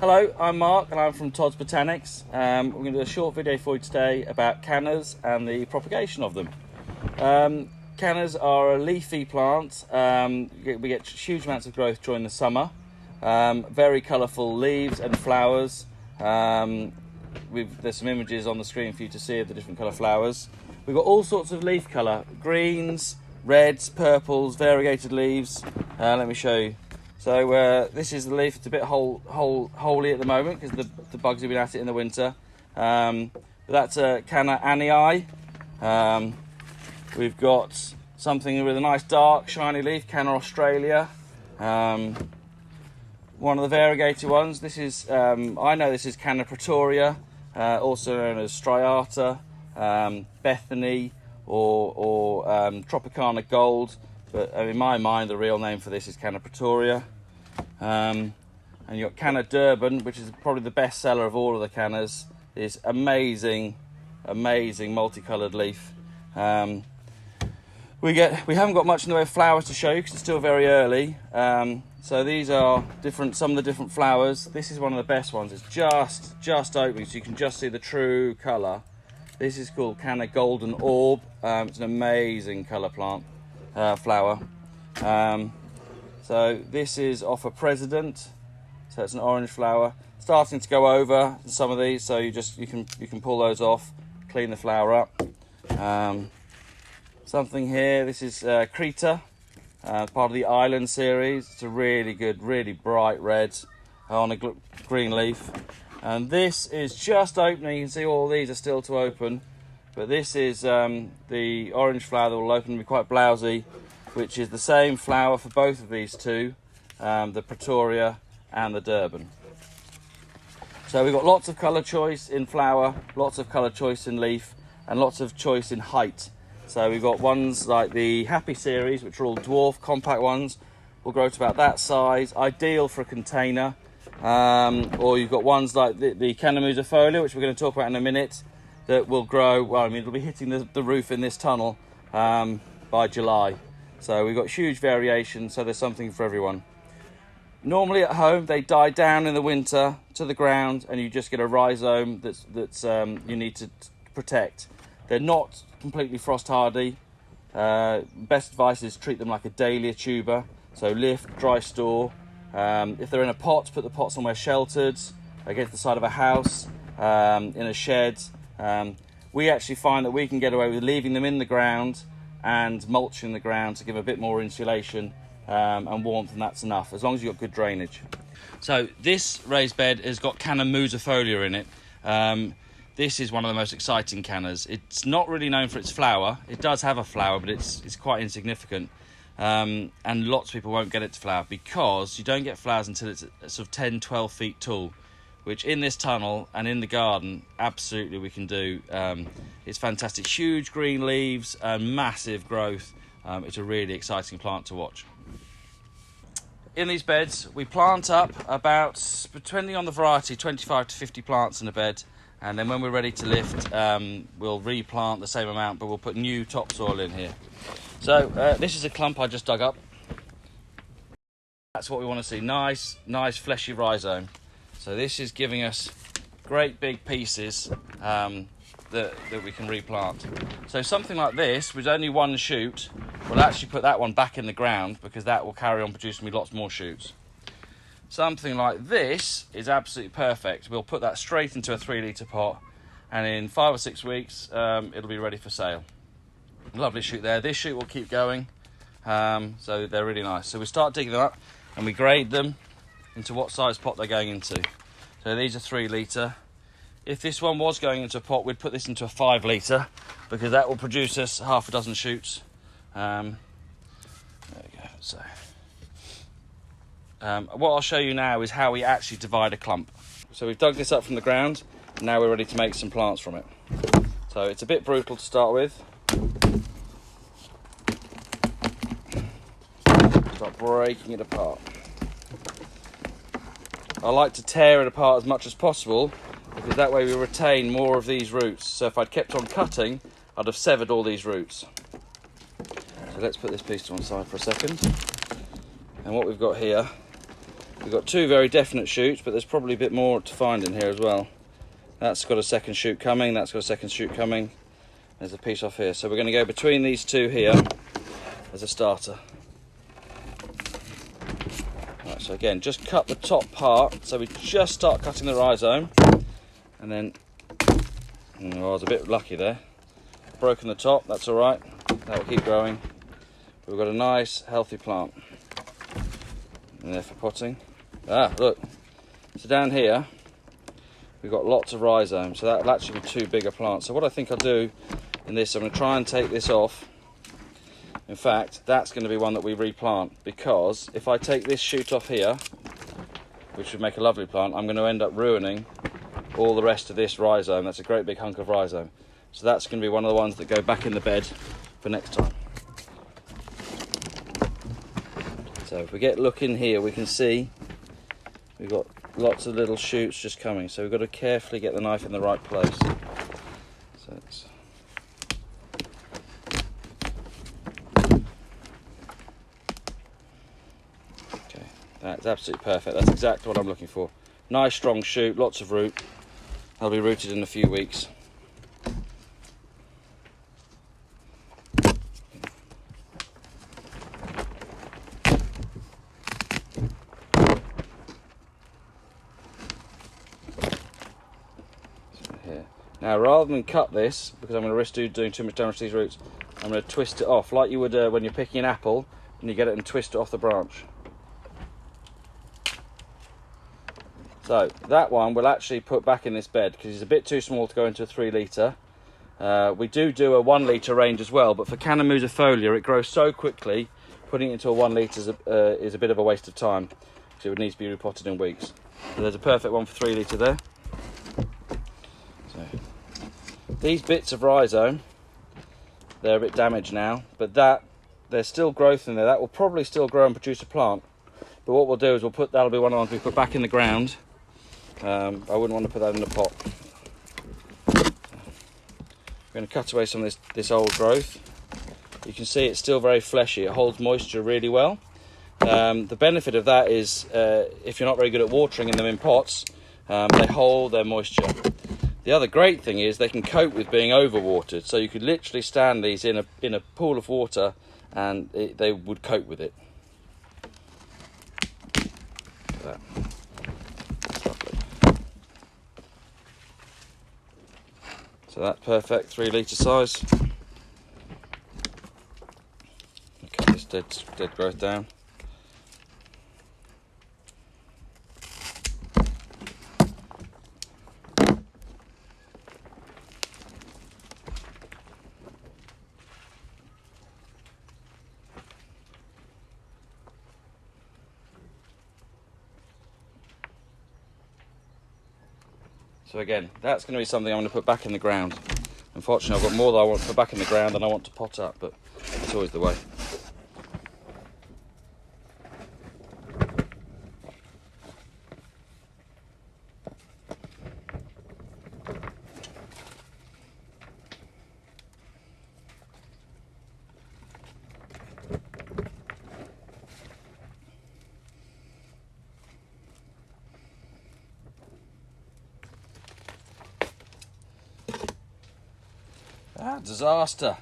Hello, I'm Mark and I'm from Todd's Botanics. We're going to do a short video for you today about cannas and the propagation of them. Cannas are a leafy plant. We get huge amounts of growth during the summer. Very colourful leaves and flowers. There's some images on the screen for you to see of the different colour flowers. We've got all sorts of leaf colour, greens, reds, purples, variegated leaves. Let me show you. So this is the leaf. It's a bit holy at the moment because the bugs have been at it in the winter. But that's Canna Annii. We've got something with a nice dark shiny leaf, Canna Australia. One of the variegated ones. This is I know this is Canna Pretoria, also known as Striata, Bethany, or Tropicana Gold. But in my mind, the real name for this is Canna Pretoria. And you've got Canna Durban, which is probably the best seller of all of the cannas. This amazing multicoloured leaf. We haven't got much in the way of flowers to show you because it's still very early. So these are some of the different flowers. This is one of the best ones. It's just opening, so you can just see the true colour. This is called Canna Golden Orb. It's an amazing colour plant. Flower. So this is off a President, so it's an orange flower, starting to go over some of these, so you can pull those off, clean the flower up. Something here, this is Creta, part of the Island series. It's a really good, really bright red on a green leaf, and this is just opening. You can see all these are still to open, but this is the orange flower that will open and be quite blousy, which is the same flower for both of these two, the Pretoria and the Durban. So we've got lots of colour choice in flower, lots of colour choice in leaf, and lots of choice in height. So we've got ones like the Happy series, which are all dwarf, compact ones, will grow to about that size, ideal for a container. Or you've got ones like the Canna Musifolia, which we're going to talk about in a minute, that will grow, well, I mean, it'll be hitting the roof in this tunnel by July. So we've got huge variation, so there's something for everyone. Normally at home, they die down in the winter to the ground, and you just get a rhizome that's you need to protect. They're not completely frost hardy. Best advice is treat them like a dahlia tuber. So lift, dry store. If they're in a pot, put the pot somewhere sheltered, against the side of a house, in a shed. We actually find that we can get away with leaving them in the ground and mulching the ground to give a bit more insulation and warmth, and that's enough, as long as you've got good drainage. So this raised bed has got Canna Musifolia in it. This is one of the most exciting cannas. It's not really known for its flower. It does have a flower, but it's quite insignificant. And lots of people won't get it to flower because you don't get flowers until it's sort of 10-12 feet tall, which in this tunnel and in the garden, absolutely we can do. It's fantastic, huge green leaves and massive growth. It's a really exciting plant to watch. In these beds, we plant up about, depending on the variety, 25 to 50 plants in a bed. And then when we're ready to lift, we'll replant the same amount, but we'll put new topsoil in here. So this is a clump I just dug up. That's what we want to see, nice fleshy rhizome. So this is giving us great big pieces that we can replant. So something like this, with only one shoot, we'll actually put that one back in the ground because that will carry on producing me lots more shoots. Something like this is absolutely perfect. We'll put that straight into a 3-litre pot, and in 5 or 6 weeks, it'll be ready for sale. Lovely shoot there. This shoot will keep going, so they're really nice. So we start digging them up and we grade them into what size pot they're going into. So these are 3-litre. If this one was going into a pot, we'd put this into a 5-litre because that will produce us half a dozen shoots. There we go. So what I'll show you now is how we actually divide a clump. So we've dug this up from the ground, and now we're ready to make some plants from it. So it's a bit brutal to start with. Start breaking it apart. I like to tear it apart as much as possible because that way we retain more of these roots. So if I'd kept on cutting, I'd have severed all these roots. So let's put this piece to one side for a second. And what we've got here We've got two very definite shoots, but there's probably a bit more to find in here as well. That's got a second shoot coming, that's got a second shoot coming. There's a piece off here. So we're going to go between these two here as a starter. Right, so again, just cut the top part. So we just start cutting the rhizome. And then, I was a bit lucky there. Broken the top, that's all right. That will keep growing. We've got a nice, healthy plant in there for potting. Look. So down here, we've got lots of rhizome. So that'll actually be two bigger plants. So what I think I'll do in this, I'm going to try and take this off. In fact, that's going to be one that we replant, because if I take this shoot off here, which would make a lovely plant, I'm going to end up ruining all the rest of this rhizome. That's a great big hunk of rhizome. So that's going to be one of the ones that go back in the bed for next time. So if we get a look in here, we can see we've got lots of little shoots just coming. So we've got to carefully get the knife in the right place. So it's... Okay, that's absolutely perfect. That's exactly what I'm looking for. Nice strong shoot, lots of root. They'll be rooted in a few weeks. Here. Now, rather than cut this, because I'm going to risk doing too much damage to these roots, I'm going to twist it off like you would when you're picking an apple and you get it and twist it off the branch. So that one we'll actually put back in this bed because he's a bit too small to go into a 3 litre. We do a 1 litre range as well, but for Canna Production it grows so quickly, putting it into a 1 litre is a bit of a waste of time, because it would need to be repotted in weeks. So there's a perfect one for 3 litre there. So these bits of rhizome, they're a bit damaged now, but there's still growth in there. That will probably still grow and produce a plant. But what we'll do is that'll be one of the ones we put back in the ground. I wouldn't want to put that in a pot. I'm going to cut away some of this old growth. You can see it's still very fleshy. It holds moisture really well. The benefit of that is if you're not very good at watering them in pots, they hold their moisture. The other great thing is they can cope with being overwatered. So you could literally stand these in a pool of water and they would cope with it. That. So that's perfect, 3 litre size. Cut this dead growth down. So again, that's going to be something I'm going to put back in the ground. Unfortunately, I've got more that I want to put back in the ground than I want to pot up, but it's always the way. Disaster.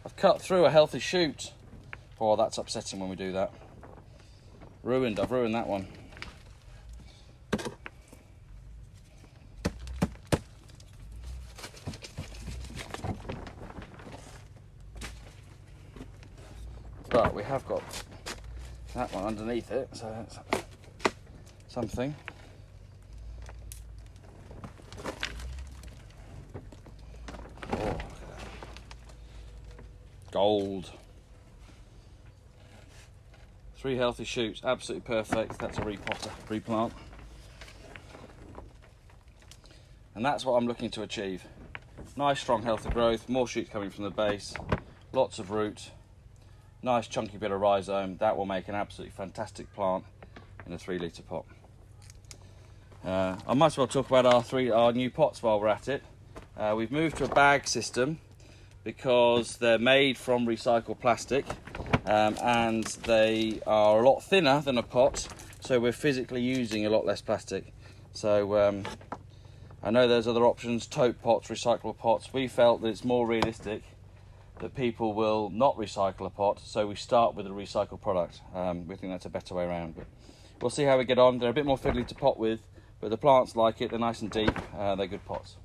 I've cut through a healthy shoot. Oh, that's upsetting when we do that. I've ruined that one. But we have got that one underneath it, so that's something. Gold. 3 healthy shoots, absolutely perfect. That's a replant. And that's what I'm looking to achieve. Nice strong healthy growth, more shoots coming from the base, lots of root, nice chunky bit of rhizome. That will make an absolutely fantastic plant in a 3 litre pot. I might as well talk about our new pots while we're at it. We've moved to a bag system, because they're made from recycled plastic and they are a lot thinner than a pot, so we're physically using a lot less plastic. So I know there's other options, tote pots, recyclable pots. We felt that it's more realistic that people will not recycle a pot, so we start with a recycled product. We think that's a better way around, but we'll see how we get on. They're a bit more fiddly to pot with, but the plants like it. They're nice and deep. They're good pots.